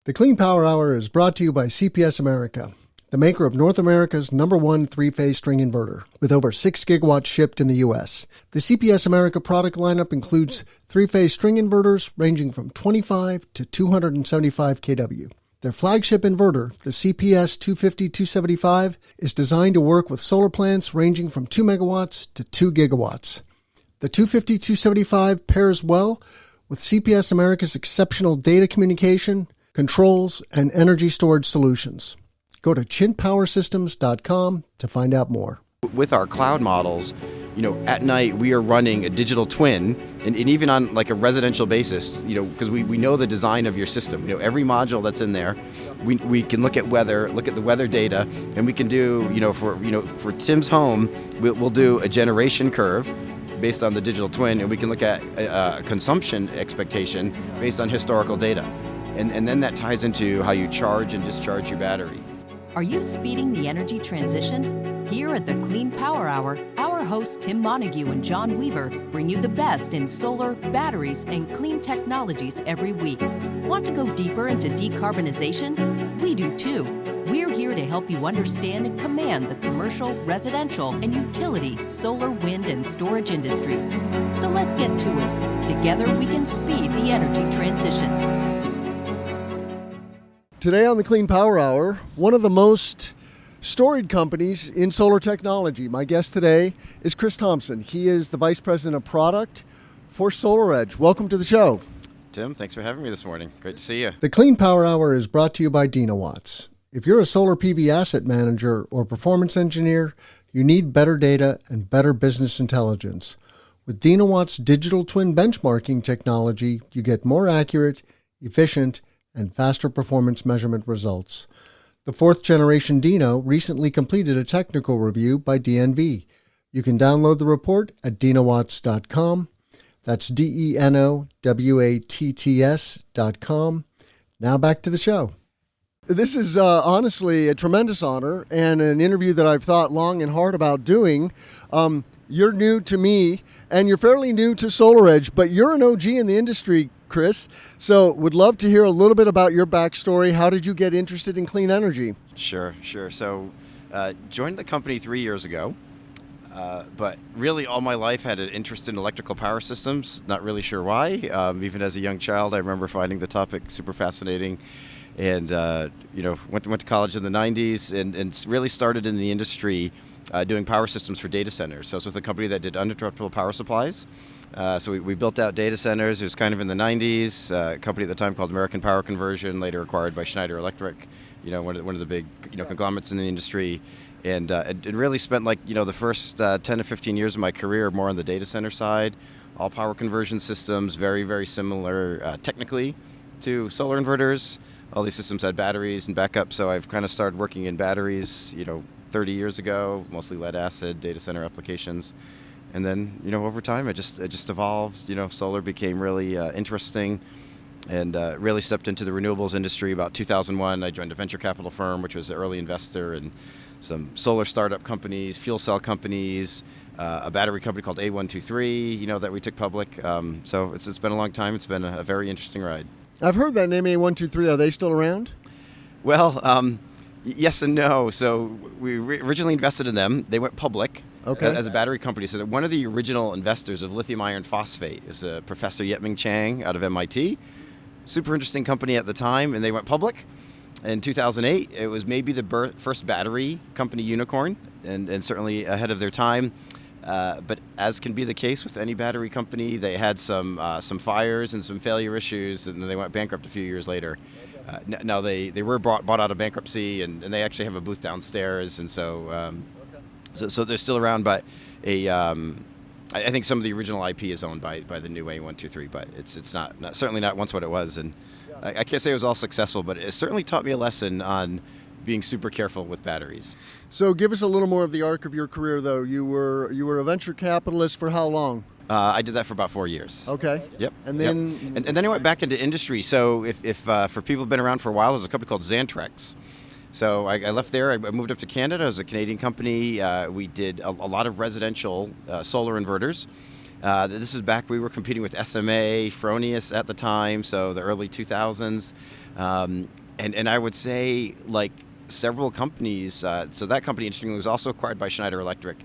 The Clean Power Hour is brought to you by CPS America, the maker of North America's #1 three-phase string inverter, with over 6 gigawatts shipped in the U.S. The CPS America product lineup includes three-phase string inverters ranging from 25 to 275 kW. Their flagship inverter, the CPS 250-275, is designed to work with solar plants ranging from 2 megawatts to 2 gigawatts. The 250-275 pairs well with CPS America's exceptional data communication, controls, and energy storage solutions. Go to chintpowersystems.com to find out more. With our cloud models, at night we are running a digital twin, and even on like a residential basis, because we know the design of your system. Every module that's in there, we can look at the weather data, and we can do, for Tim's home, we'll do a generation curve based on the digital twin, and we can look at a consumption expectation based on historical data. And then that ties into how you charge and discharge your battery. Are you speeding the energy transition? Here at the Clean Power Hour, our hosts Tim Montague and John Weaver bring you the best in solar, batteries, and clean technologies every week. Want to go deeper into decarbonization? We do too. We're here to help you understand and command the commercial, residential, and utility solar, wind, and storage industries. So let's get to it. Together we can speed the energy transition. Today on the Clean Power Hour, one of the most storied companies in solar technology. My guest today is Chris Thompson. He is the Vice President of Product for SolarEdge. Welcome to the show. Tim, thanks for having me this morning. Great to see you. The Clean Power Hour is brought to you by Dynawatts. If you're a solar PV asset manager or performance engineer, you need better data and better business intelligence. With Dynawatts' digital twin benchmarking technology, you get more accurate, efficient, and faster performance measurement results. The 4th generation Dino recently completed a technical review by DNV. You can download the report at dynawatts.com. That's DENOWATTS.com. Now back to the show. This is honestly a tremendous honor and an interview that I've thought long and hard about doing. You're new to me and you're fairly new to SolarEdge, but you're an OG in the industry, Chris. So would love to hear a little bit about your backstory. How did you get interested in clean energy? Sure. So joined the company 3 years ago, but really all my life had an interest in electrical power systems. Not really sure why. Even as a young child, I remember finding the topic super fascinating. And, went to college in the 90s and really started in the industry doing power systems for data centers. So I was with a company that did uninterruptible power supplies. So we built out data centers. It was kind of in the 90s. A company at the time called American Power Conversion, later acquired by Schneider Electric, one of the big conglomerates in the industry. And it really spent the first 10 to 15 years of my career more on the data center side. All power conversion systems, very, very similar technically to solar inverters. All these systems had batteries and backup, so I've kind of started working in batteries, 30 years ago, mostly lead acid, data center applications. And then, over time, it just evolved. Solar became really interesting and really stepped into the renewables industry. About 2001, I joined a venture capital firm, which was an early investor in some solar startup companies, fuel cell companies, a battery company called A123, that we took public. So it's been a long time. It's been a very interesting ride. I've heard that name A123. Are they still around? Well, yes and no. So we originally invested in them. They went public. Okay. As a battery company. So one of the original investors of lithium iron phosphate is Professor Yetming Chang out of MIT. Super interesting company at the time, and they went public. In 2008, it was maybe the first battery company unicorn, and certainly ahead of their time. But as can be the case with any battery company, they had some fires and some failure issues, and then they went bankrupt a few years later. Now they were bought out of bankruptcy, and they actually have a booth downstairs, and so they're still around. But I think some of the original IP is owned by the new A123, but it's not certainly not once what it was. And I can't say it was all successful, but it certainly taught me a lesson on being super careful with batteries. So give us a little more of the arc of your career, though. You were a venture capitalist for how long? I did that for about 4 years. Okay. Yep. And then and then I went back into industry. So if for people who've been around for a while, there's a company called Xantrex. So I left there. I moved up to Canada. It was a Canadian company. We did a lot of residential solar inverters. This was back, we were competing with SMA, Fronius at the time, so the early 2000s. And I would say, like, several companies, so that company, interestingly, was also acquired by Schneider Electric.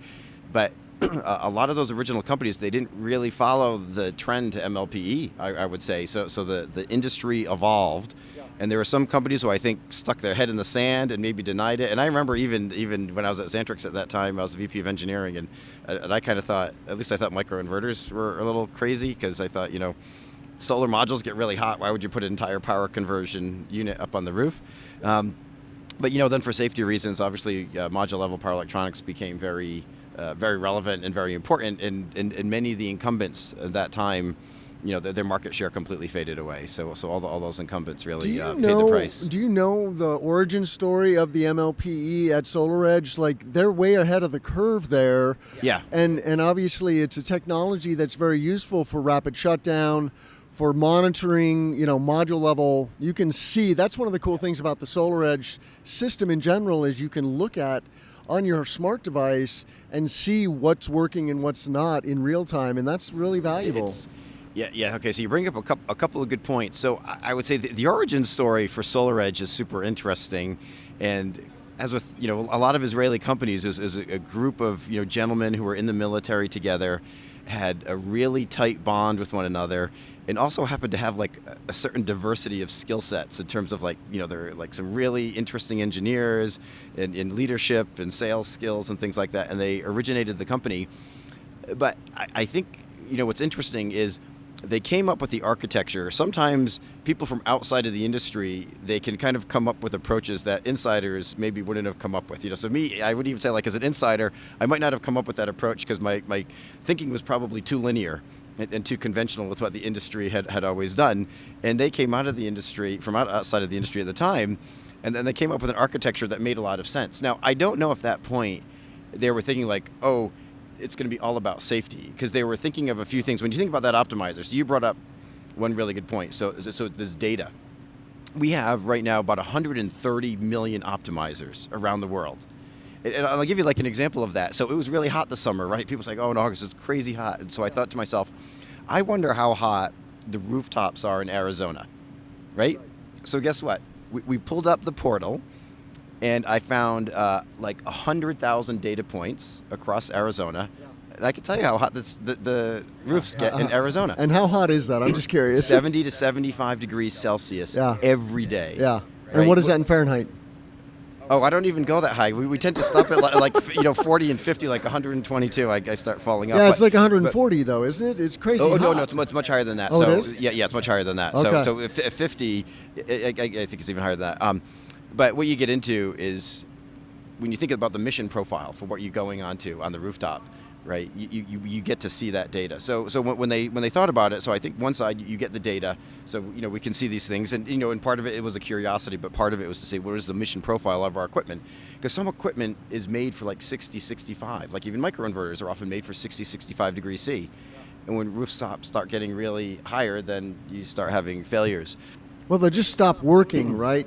But a lot of those original companies, they didn't really follow the trend to MLPE, I would say. So the industry evolved. And there were some companies who I think stuck their head in the sand and maybe denied it. And I remember even when I was at Xantrix at that time, I was the VP of engineering, and I kind of thought, at least I thought microinverters were a little crazy, because I thought, solar modules get really hot. Why would you put an entire power conversion unit up on the roof? But then for safety reasons, obviously module level power electronics became very relevant and very important. And many of the incumbents at that time, their market share completely faded away. So all those incumbents really paid the price. Do you know the origin story of the MLPE at SolarEdge? Like, they're way ahead of the curve there. Yeah. And obviously it's a technology that's very useful for rapid shutdown, for monitoring, module level. You can see, that's one of the cool things about the SolarEdge system in general, is you can look at on your smart device and see what's working and what's not in real time, and that's really valuable. Yeah. Okay, so you bring up a couple of good points. So I would say the origin story for SolarEdge is super interesting, and as with a lot of Israeli companies, is a group of gentlemen who were in the military together, had a really tight bond with one another, and also happened to have like a certain diversity of skill sets in terms of they're like some really interesting engineers in leadership and sales skills and things like that, and they originated the company. But I think what's interesting is they came up with the architecture. Sometimes people from outside of the industry, they can kind of come up with approaches that insiders maybe wouldn't have come up with. So me, I would even say, like, as an insider, I might not have come up with that approach because my thinking was probably too linear and too conventional with what the industry had always done. And they came out of the industry, from outside of the industry at the time, and then they came up with an architecture that made a lot of sense. Now, I don't know if that point they were thinking like, it's going to be all about safety, because they were thinking of a few things. When you think about that optimizer, so you brought up one really good point. So this data. We have right now about 130 million optimizers around the world. And I'll give you like an example of that. So it was really hot this summer, right? People say, in August it's crazy hot. And so I thought to myself, I wonder how hot the rooftops are in Arizona, right? So guess what? We pulled up the portal, and I found like 100,000 data points across Arizona. And I can tell you how hot the roofs get in Arizona. And how hot is that? I'm just curious. 70 to 75 degrees Celsius every day. Yeah. And right? what is that in Fahrenheit? I don't even go that high. We tend to stop at like 40 and 50, like 122. I start falling up. Yeah, it's like 140 though, isn't it? It's crazy. Oh hot. no, it's much higher than that. Oh, it is? Yeah, it's much higher than that. Okay. So if 50, I think it's even higher than that. But what you get into is when you think about the mission profile for what you're going onto on the rooftop, right? You get to see that data. So when they thought about it, so I think one side you get the data, so we can see these things, and and part of it was a curiosity, but part of it was to say what is the mission profile of our equipment, because some equipment is made for like 60, 65, like even microinverters are often made for 60, 65 degrees C, and when rooftops start getting really higher, then you start having failures. Well, they'll just stop working, right?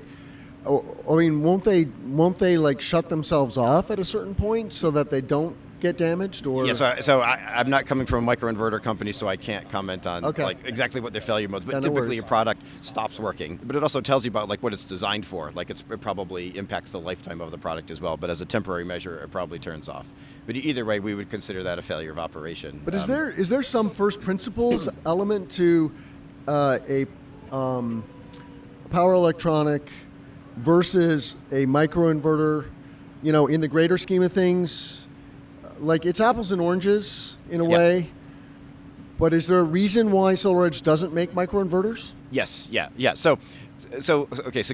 I mean, won't they like shut themselves off at a certain point so that they don't get damaged? Or so I'm not coming from a microinverter company, so I can't comment on like exactly what their failure mode. But typically, a product stops working. But it also tells you about like what it's designed for. Like it probably impacts the lifetime of the product as well. But as a temporary measure, it probably turns off. But either way, we would consider that a failure of operation. But is there some first principles element to a power electronic versus a microinverter? In the greater scheme of things, like it's apples and oranges in a way. But is there a reason why SolarEdge doesn't make microinverters? Yes. Yeah. So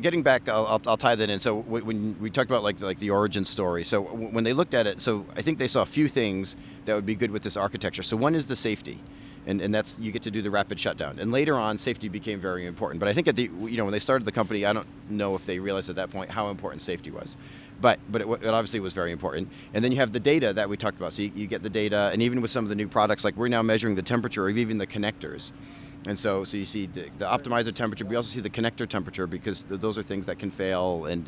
getting back, I'll tie that in. So when we talked about like the origin story, so when they looked at it, so I think they saw a few things that would be good with this architecture. So one is the safety, and that's you get to do the rapid shutdown. And later on, safety became very important. But I think when they started the company, I don't know if they realized at that point how important safety was. But it obviously was very important. And then you have the data that we talked about. So you get the data, and even with some of the new products, like we're now measuring the temperature of even the connectors. And so you see the optimizer temperature, but you also see the connector temperature, because those are things that can fail, and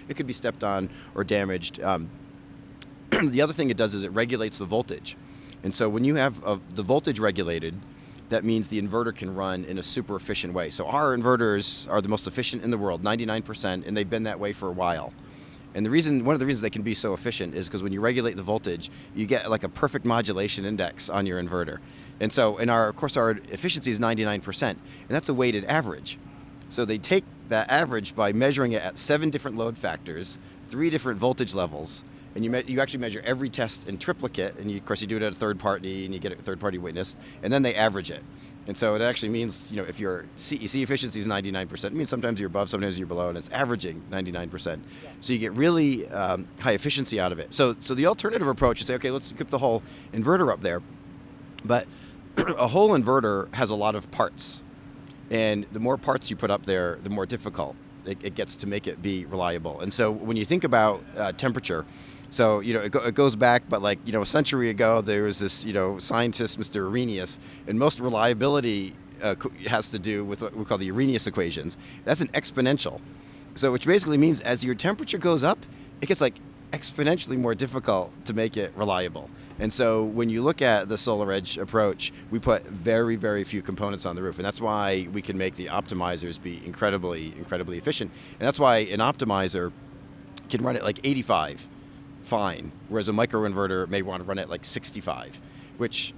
it could be stepped on or damaged. The other thing it does is it regulates the voltage. And so when you have the voltage regulated, that means the inverter can run in a super efficient way. So our inverters are the most efficient in the world, 99%, and they've been that way for a while. And one of the reasons they can be so efficient is because when you regulate the voltage, you get like a perfect modulation index on your inverter. And so, of course, our efficiency is 99%, and that's a weighted average. So they take that average by measuring it at 7 different load factors, 3 different voltage levels, and you actually measure every test in triplicate, and of course you do it at a third party, and you get a third party witness, and then they average it. And so it actually means, if your CEC efficiency is 99%, it means sometimes you're above, sometimes you're below, and it's averaging 99%. So you get really high efficiency out of it. So the alternative approach is say, okay, let's keep the whole inverter up there. But a whole inverter has a lot of parts. And the more parts you put up there, the more difficult it gets to make it be reliable. And so when you think about temperature, so, it goes back, but a century ago, there was this, scientist, Mr. Arrhenius, and most reliability has to do with what we call the Arrhenius equations. That's an exponential. So, which basically means as your temperature goes up, it gets exponentially more difficult to make it reliable. And so when you look at the SolarEdge approach, we put very, very few components on the roof. And that's why we can make the optimizers be incredibly, incredibly efficient. And that's why an optimizer can run at 85. Fine, whereas a microinverter may want to run at 65, which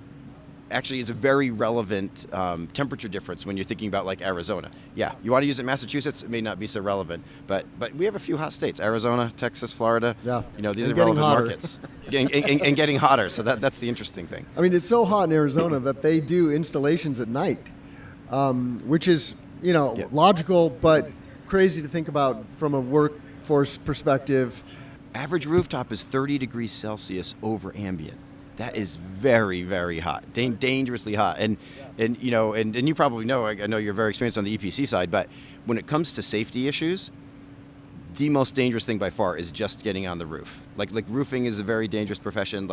actually is a very relevant temperature difference when you're thinking about Arizona. Yeah, you want to use it in Massachusetts, it may not be so relevant, but we have a few hot states: Arizona, Texas, Florida. Yeah, these are relevant markets, and getting hotter. So that's the interesting thing. I mean, it's so hot in Arizona that they do installations at night, which is logical, but crazy to think about from a workforce perspective. Average rooftop is 30 degrees Celsius over ambient. That is very, very hot, dangerously hot. And you probably know, I know you're very experienced on the EPC side, but when it comes to safety issues, the most dangerous thing by far is just getting on the roof. Like roofing is a very dangerous profession.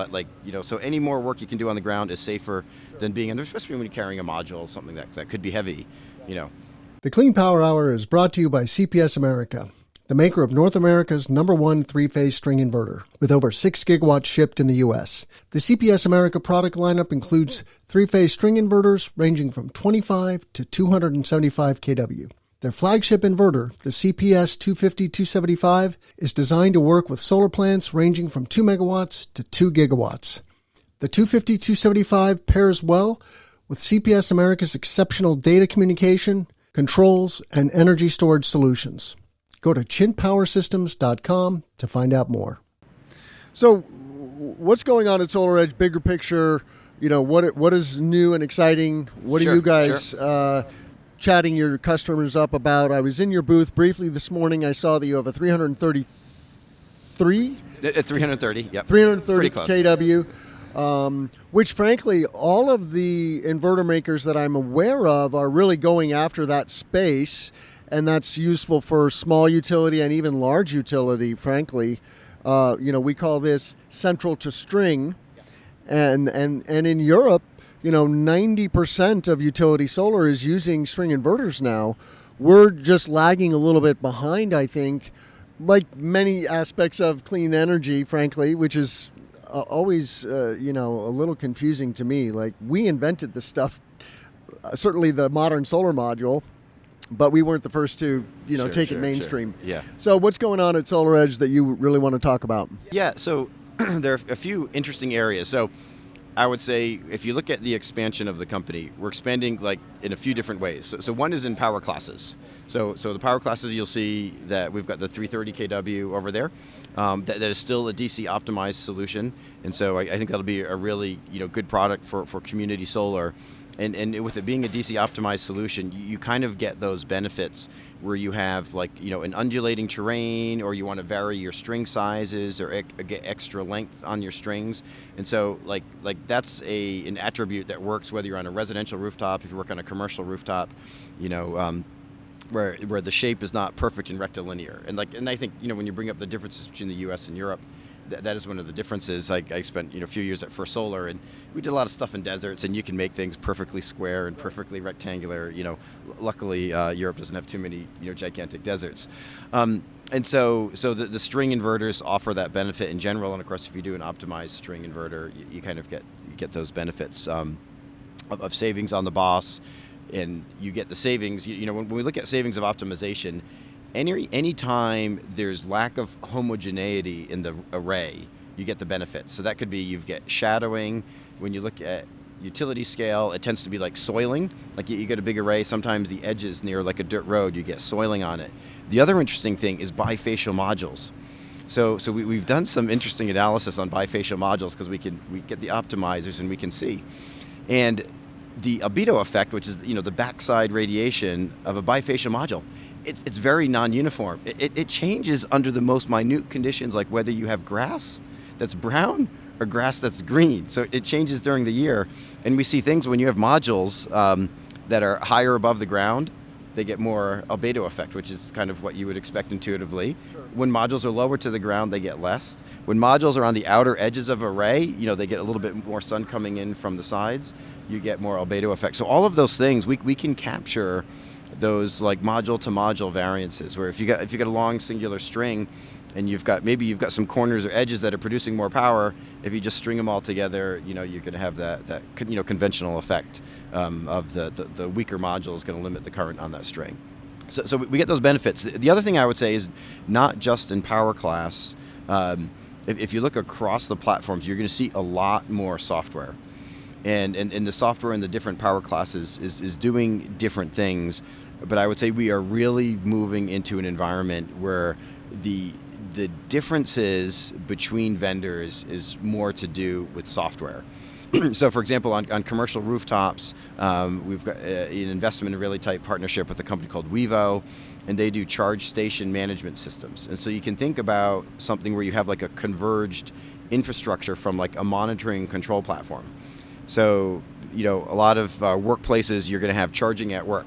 So any more work you can do on the ground is safer than being in there, especially when you're carrying a module, something that could be heavy. The Clean Power Hour is brought to you by CPS America, the maker of North America's #1 3-phase string inverter, with over 6 gigawatts shipped in the U.S. The CPS America product lineup includes 3-phase string inverters ranging from 25 to 275 kW. Their flagship inverter, the CPS 250-275, is designed to work with solar plants ranging from 2 megawatts to 2 gigawatts. The 250-275 pairs well with CPS America's exceptional data communication, controls, and energy storage solutions. Go to chintpowersystems.com to find out more. So what's going on at SolarEdge, bigger picture? What is new and exciting? What are you guys chatting your customers up about? I was in your booth briefly this morning. I saw that you have a 333? 330, yep. 330 kW, which frankly, all of the inverter makers that I'm aware of are really going after that space. And that's useful for small utility and even large utility, frankly. We call this central to string. And in Europe, 90% of utility solar is using string inverters now. We're just lagging a little bit behind, I think, like many aspects of clean energy, frankly, which is always, a little confusing to me. We invented this stuff, certainly the modern solar module, but we weren't the first to, take it mainstream. Sure. Yeah. So what's going on at SolarEdge that you really want to talk about? Yeah, so there are a few interesting areas. So I would say if you look at the expansion of the company, we're expanding in a few different ways. So one is in power classes. So the power classes, you'll see that we've got the 330 kW over there. That is still a DC optimized solution. And so I think that'll be a really good product for community solar. And with it being a DC optimized solution, you kind of get those benefits where you have an undulating terrain, or you want to vary your string sizes or get extra length on your strings. And so that's an attribute that works whether you're on a residential rooftop, if you work on a commercial rooftop, where the shape is not perfect and rectilinear. And I think when you bring up the differences between the U.S. and Europe, that is one of the differences. I spent a few years at First Solar, and we did a lot of stuff in deserts, and you can make things perfectly square and perfectly rectangular. Luckily Europe doesn't have too many gigantic deserts. And so the string inverters offer that benefit in general, and of course if you do an optimized string inverter, you kind of get those benefits of savings on the BOS, and you get the savings. When we look at savings of optimization, any time there's lack of homogeneity in the array, you get the benefits. So that could be you get shadowing. When you look at utility scale, it tends to be like soiling. Like you get a big array, sometimes the edges near like a dirt road, you get soiling on it. The other interesting thing is bifacial modules. So we've done some interesting analysis on bifacial modules because we get the optimizers and we can see. And the albedo effect, which is the backside radiation of a bifacial module, it's very non-uniform. It changes under the most minute conditions, like whether you have grass that's brown or grass that's green. So it changes during the year. And we see things when you have modules that are higher above the ground, they get more albedo effect, which is kind of what you would expect intuitively. Sure. When modules are lower to the ground, they get less. When modules are on the outer edges of array, they get a little bit more sun coming in from the sides, you get more albedo effect. So all of those things, we can capture those like module to module variances, where if you got a long singular string and you've got some corners or edges that are producing more power, if you just string them all together, you're going to have that conventional effect of the weaker module is going to limit the current on that string. So we get those benefits. The other thing I would say is not just in power class. If you look across the platforms, you're going to see a lot more software. And the software in the different power classes is doing different things. But I would say we are really moving into an environment where the differences between vendors is more to do with software. So, for example, on commercial rooftops, we've got an investment in a really tight partnership with a company called Wevo, and they do charge station management systems. And so you can think about something where you have like a converged infrastructure from like a monitoring control platform. So, a lot of workplaces, you're going to have charging at work.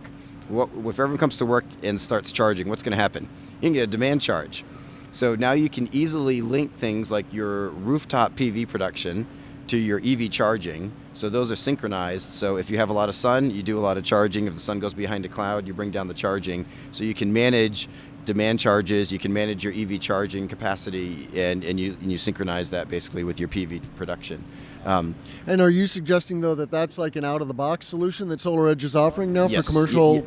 If everyone comes to work and starts charging, what's going to happen? You can get a demand charge. So now you can easily link things like your rooftop PV production to your EV charging. So those are synchronized. So if you have a lot of sun, you do a lot of charging. If the sun goes behind a cloud, you bring down the charging. So you can manage demand charges, you can manage your EV charging capacity, and you synchronize that basically with your PV production. And are you suggesting, though, that that's like an out-of-the-box solution that SolarEdge is offering now for commercial?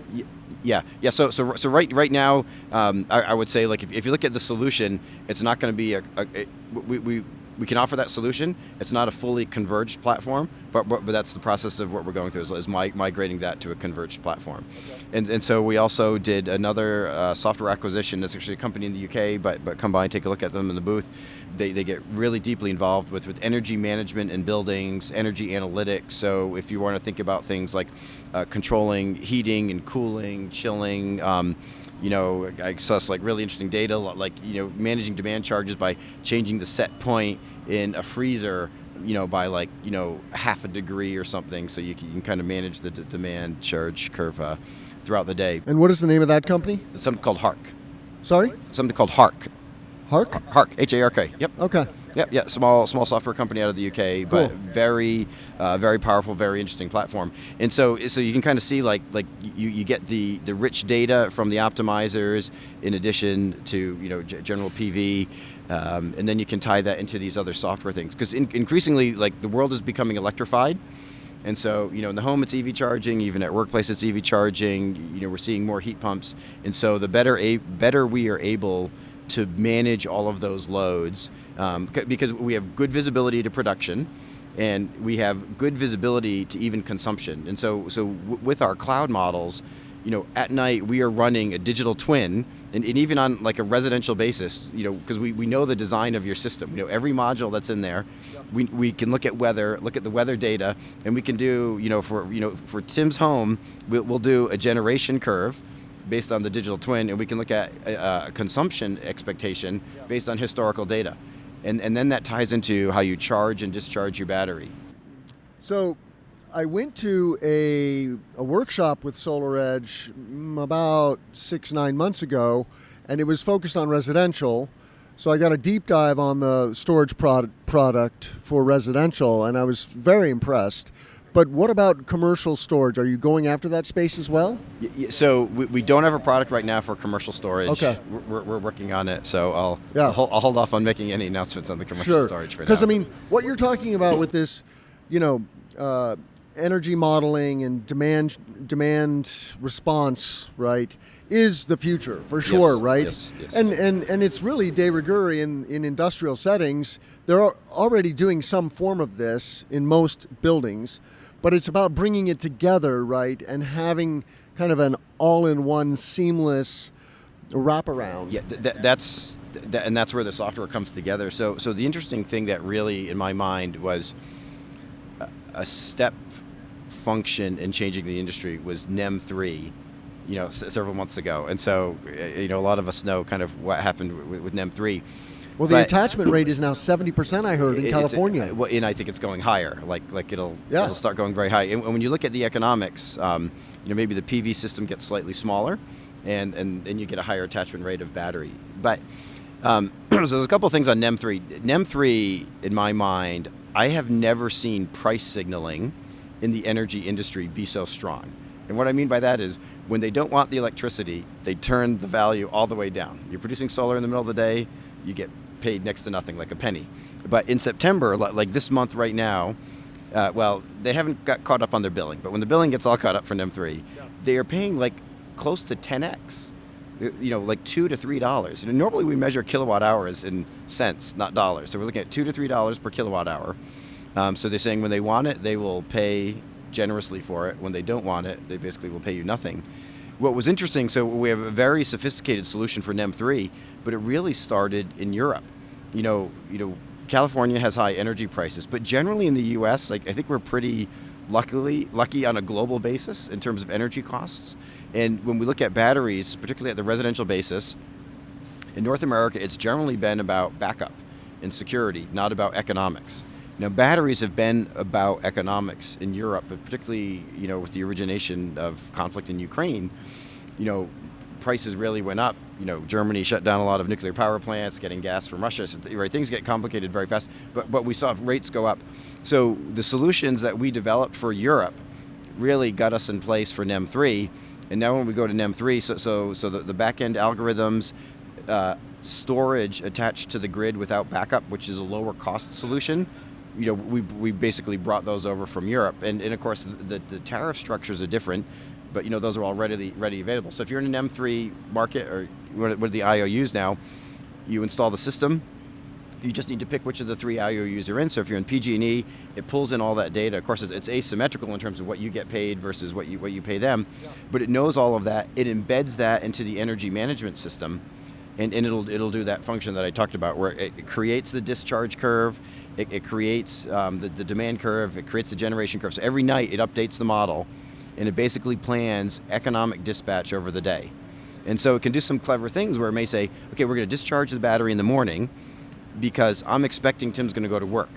Yeah. So right now, I would say, like, if you look at the solution, it's not going to be we can offer that solution. It's not a fully converged platform, but that's the process of what we're going through is migrating that to a converged platform. Okay. And so we also did another software acquisition. That's actually a company in the UK, but come by and take a look at them in the booth. They get really deeply involved with energy management in buildings, energy analytics. So if you want to think about things like controlling heating and cooling, chilling, I saw like really interesting data, like, managing demand charges by changing the set point in a freezer, by like, half a degree or something. So you can kind of manage the demand charge curve throughout the day. And what is the name of that company? It's something called HARK. Sorry? Something called HARK. HARK? HARK, H-A-R-K. Yep. Okay. Yeah. Small software company out of the UK, but cool. Very powerful, very interesting platform. And so you can kind of see like you get the rich data from the optimizers in addition to general PV, and then you can tie that into these other software things because increasingly like the world is becoming electrified. And so, in the home, it's EV charging. Even at workplace, it's EV charging. We're seeing more heat pumps. And so the better we are able to manage all of those loads, because we have good visibility to production and we have good visibility to even consumption. And so with our cloud models, at night we are running a digital twin, and even on like a residential basis, because we know the design of your system. Every module that's in there, we can look at the weather data, and we can do, for Tim's home, we'll do a generation curve based on the digital twin, and we can look at a consumption expectation based on historical data. And then that ties into how you charge and discharge your battery. So I went to a workshop with SolarEdge about 6-9 months ago, and it was focused on residential. So I got a deep dive on the storage product for residential, and I was very impressed. But what about commercial storage? Are you going after that space as well? So we don't have a product right now for commercial storage. Okay. We're working on it, so I'll hold off on making any announcements on the commercial storage for now. Because, I mean, what you're talking about with this, energy modeling and demand response, right, is the future for sure, yes, right? Yes. And it's really de rigueur in industrial settings. They're already doing some form of this in most buildings, but it's about bringing it together, right, and having kind of an all-in-one seamless wraparound. Yeah, that's where the software comes together. So the interesting thing that really, in my mind, was a step function in changing the industry was NEM 3, several months ago. And so, a lot of us know kind of what happened with NEM 3. Well, the attachment rate is now 70%, I heard, in California. And I think it's going higher. Like it'll start going very high. And when you look at the economics, maybe the PV system gets slightly smaller, and you get a higher attachment rate of battery. But so there's a couple of things on NEM 3. NEM 3, in my mind, I have never seen price signaling in the energy industry be so strong. And what I mean by that is when they don't want the electricity, they turn the value all the way down. You're producing solar in the middle of the day, you get paid next to nothing, like a penny. But in September, like this month right now, they haven't got caught up on their billing, but when the billing gets all caught up for NEM 3, they are paying like close to 10x, like $2 to $3. Normally we measure kilowatt hours in cents, not dollars. So we're looking at $2 to $3 per kilowatt hour. So they're saying when they want it, they will pay generously for it. When they don't want it, they basically will pay you nothing. What was interesting, so we have a very sophisticated solution for NEM 3, but it really started in Europe. California has high energy prices, but generally in the U.S., I think we're pretty lucky on a global basis in terms of energy costs. And when we look at batteries, particularly at the residential basis, in North America, it's generally been about backup and security, not about economics. Now, batteries have been about economics in Europe, but particularly, with the origination of conflict in Ukraine, prices really went up. Germany shut down a lot of nuclear power plants, getting gas from Russia. So, right, things get complicated very fast, but we saw rates go up. So the solutions that we developed for Europe really got us in place for NEM 3. And now when we go to NEM 3, so the back-end algorithms, storage attached to the grid without backup, which is a lower cost solution, we basically brought those over from Europe. And of course, the tariff structures are different, but those are all ready available. So if you're in an NEM 3 market, or what are the IOUs now, you install the system, you just need to pick which of the 3 IOUs you're in. So if you're in PG&E, it pulls in all that data. Of course, it's asymmetrical in terms of what you get paid versus what you pay them, but it knows all of that. It embeds that into the energy management system, and it'll do that function that I talked about, where it creates the discharge curve, it creates the demand curve, it creates the generation curve. So every night it updates the model, and it basically plans economic dispatch over the day. And so it can do some clever things where it may say, okay, we're going to discharge the battery in the morning because I'm expecting Tim's going to go to work.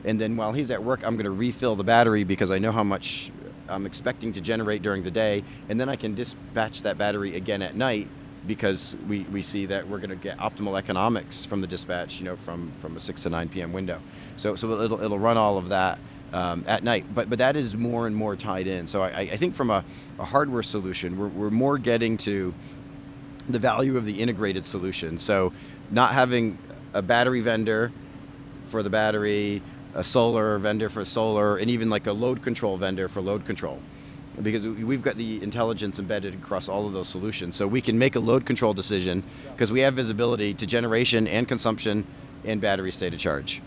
And then while he's at work, I'm going to refill the battery because I know how much I'm expecting to generate during the day. And then I can dispatch that battery again at night because we see that we're going to get optimal economics from the dispatch, from a 6 to 9 p.m. window. So it'll run all of that at night. But that is more and more tied in. So I think from a hardware solution, we're more getting to the value of the integrated solution. So not having a battery vendor for the battery, a solar vendor for solar, and even like a load control vendor for load control. Because we've got the intelligence embedded across all of those solutions. So we can make a load control decision because we have visibility to generation and consumption and battery state of charge.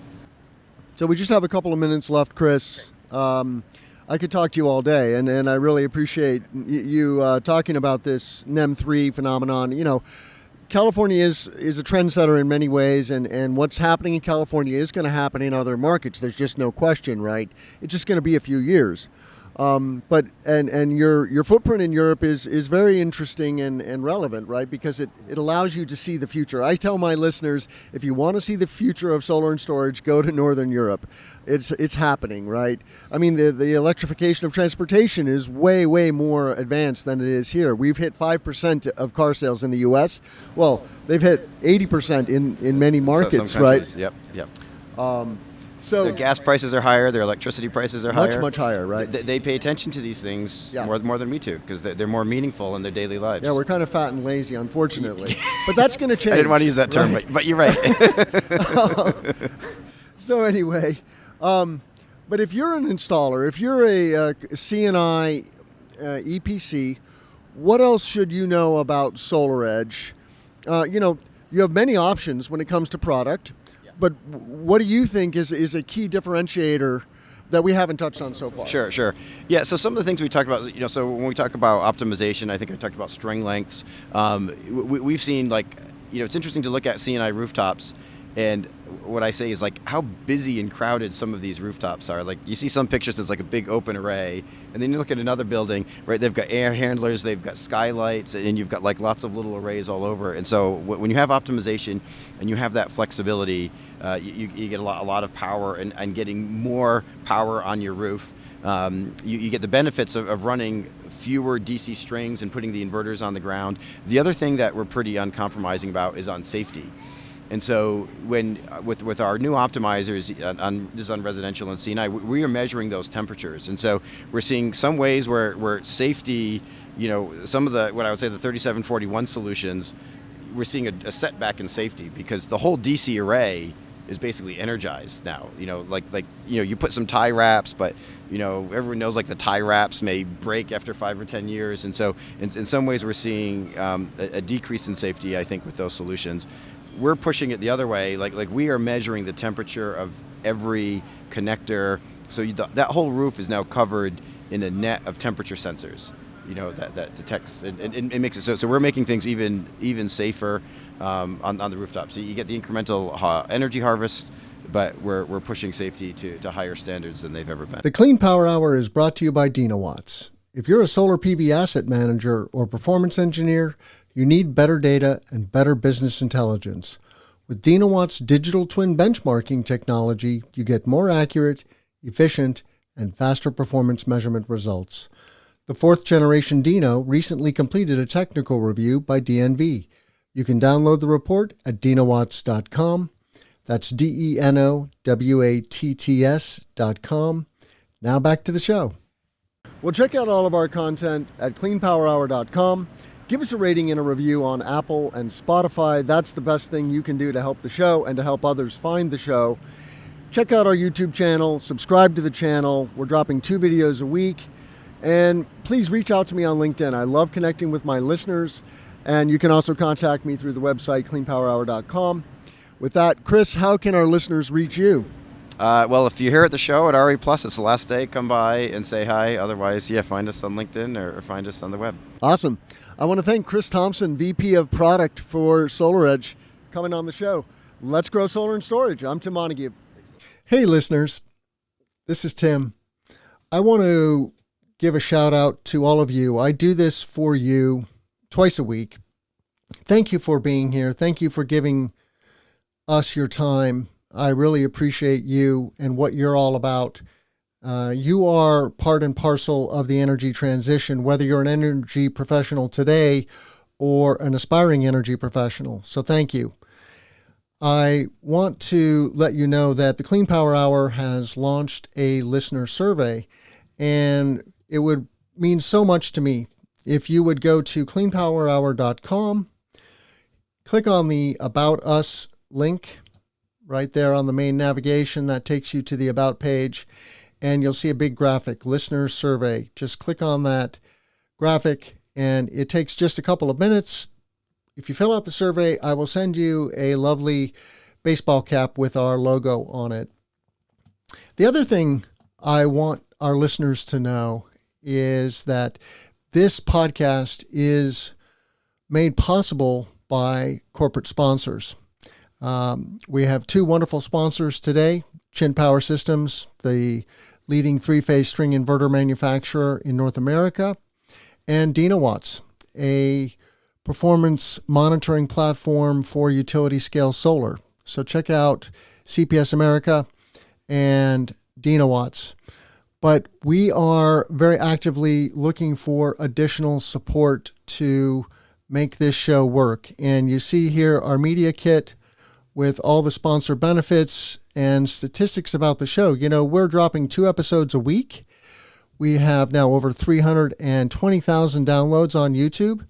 So we just have a couple of minutes left, Chris. I could talk to you all day, and I really appreciate you talking about this NEM 3 phenomenon. California is a trendsetter in many ways, and what's happening in California is going to happen in other markets. There's just no question, right? It's just going to be a few years. But your footprint in Europe is very interesting and relevant, right? Because it allows you to see the future. I tell my listeners, if you want to see the future of solar and storage, go to Northern Europe. It's happening, right? I mean, the electrification of transportation is way, way more advanced than it is here. We've hit 5% of car sales in the U.S. Well, they've hit 80% in many markets, some right? countries, Yep. So Their gas prices are higher. Their electricity prices are higher. much higher, right? They pay attention to these things Yeah. more than we do because they're more meaningful in their daily lives. Yeah, we're kind of fat and lazy, unfortunately. But that's going to change. I didn't want to use that term, right? but you're right. So anyway, but if you're an installer, if you're a C&I EPC, what else should you know about SolarEdge? You have many options when it comes to product, but what do you think is a key differentiator that we haven't touched on so far? Sure. Yeah, so some of the things we talked about, so when we talk about optimization, I think I talked about string lengths. We've seen it's interesting to look at C&I rooftops, and what I say is how busy and crowded some of these rooftops are. Like you see some pictures that's like a big open array, and then you look at another building, right? They've got air handlers, they've got skylights, and you've got lots of little arrays all over. And so when you have optimization and you have that flexibility, you get a lot of power and getting more power on your roof. You get the benefits of running fewer DC strings and putting the inverters on the ground. The other thing that we're pretty uncompromising about is on safety. And so when with our new optimizers on residential and C&I, we are measuring those temperatures. And so we're seeing some ways where safety, some of the, what I would say the 3741 solutions, we're seeing a setback in safety because the whole DC array is basically energized now. You put some tie wraps, but everyone knows the tie wraps may break after 5 or 10 years. And so in some ways we're seeing a decrease in safety, I think, with those solutions. We're pushing it the other way. We are measuring the temperature of every connector. So that whole roof is now covered in a net of temperature sensors, that detects and makes it so we're making things even safer on the rooftop. So you get the incremental energy harvest, but we're pushing safety to higher standards than they've ever been. The Clean Power Hour is brought to you by DinoWatts. If you're a solar PV asset manager or performance engineer, you need better data and better business intelligence. With DinoWatts digital twin benchmarking technology, you get more accurate, efficient, and faster performance measurement results. The 4th generation Dino recently completed a technical review by DNV. You can download the report at dinowatts.com. That's DENOWATTS.com. Now back to the show. Well, check out all of our content at cleanpowerhour.com. Give us a rating and a review on Apple and Spotify. That's the best thing you can do to help the show and to help others find the show. Check out our YouTube channel. Subscribe to the channel. We're dropping 2 videos a week. And please reach out to me on LinkedIn. I love connecting with my listeners. And you can also contact me through the website, cleanpowerhour.com. With that, Chris, how can our listeners reach you? Well, if you're here at the show at RE Plus, it's the last day. Come by and say hi. Otherwise, find us on LinkedIn or find us on the web. Awesome. I want to thank Chris Thompson, VP of Product for SolarEdge, coming on the show. Let's grow solar and storage. I'm Tim Montague. Hey, listeners. This is Tim. I want to give a shout out to all of you. I do this for you twice a week. Thank you for being here. Thank you for giving us your time. I really appreciate you and what you're all about. You are part and parcel of the energy transition, whether you're an energy professional today or an aspiring energy professional. So thank you. I want to let you know that the Clean Power Hour has launched a listener survey, and it would mean so much to me if you would go to cleanpowerhour.com, click on the About Us link right there on the main navigation. That takes you to the About page, and you'll see a big graphic, Listener Survey. Just click on that graphic, and it takes just a couple of minutes. If you fill out the survey, I will send you a lovely baseball cap with our logo on it. The other thing I want our listeners to know is that this podcast is made possible by corporate sponsors. We have 2 wonderful sponsors today, Chin Power Systems, the leading three-phase string inverter manufacturer in North America, and Dynawatts, a performance monitoring platform for utility-scale solar. So check out CPS America and Dynawatts. But we are very actively looking for additional support to make this show work. And you see here our media kit with all the sponsor benefits and statistics about the show. You know, we're dropping 2 episodes a week. We have now over 320,000 downloads on YouTube,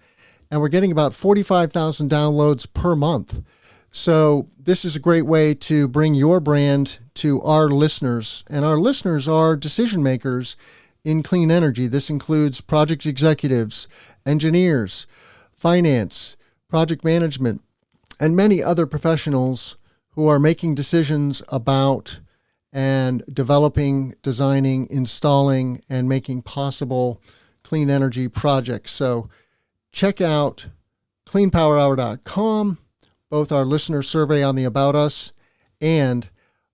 and we're getting about 45,000 downloads per month. So this is a great way to bring your brand to our listeners, and our listeners are decision makers in clean energy. This includes project executives, engineers, finance, project management, and many other professionals who are making decisions about and developing, designing, installing, and making possible clean energy projects. So check out cleanpowerhour.com, both our listener survey on the About Us and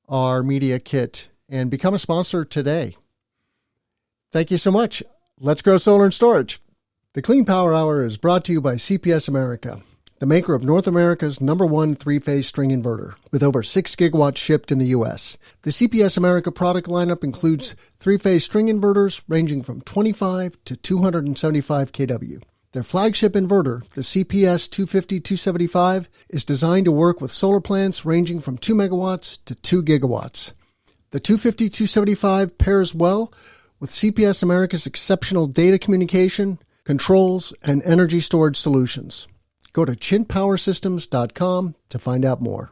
our media kit, and become a sponsor today. Thank you so much. Let's grow solar and storage. The Clean Power Hour is brought to you by CPS America, the maker of North America's #1 three-phase string inverter, with over 6 gigawatts shipped in the U.S. The CPS America product lineup includes three-phase string inverters ranging from 25 to 275 kW. Their flagship inverter, the CPS 250-275, is designed to work with solar plants ranging from 2 megawatts to 2 gigawatts. The 250-275 pairs well with CPS America's exceptional data communication, controls, and energy storage solutions. Go to chintpowersystems.com to find out more.